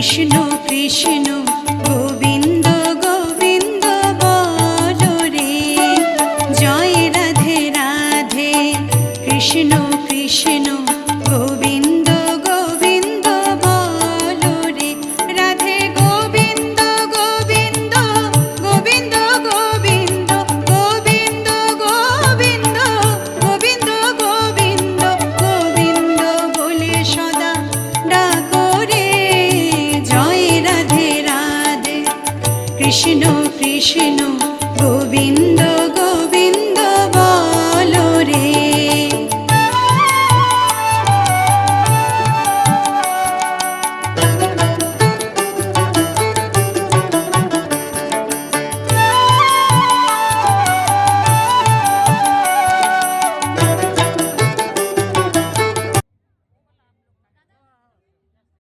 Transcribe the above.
কৃষ্ণ কৃষ্ণ গোবিন্দ গোবিন্দ বলো রে, জয় রাধে রাধে। কৃষ্ণ কৃষ্ণ গোবিন্দ গোবিন্দ বলো রে, রাধে গোবিন্দ গোবিন্দ গোবিন্দ গোবিন্দ গোবিন্দ গোবিন্দ গোবিন্দ গোবিন্দ গোবিন্দ বলে সদা ডাকো রে, জয় রাধে রাধে। কৃষ্ণ কৃষ্ণ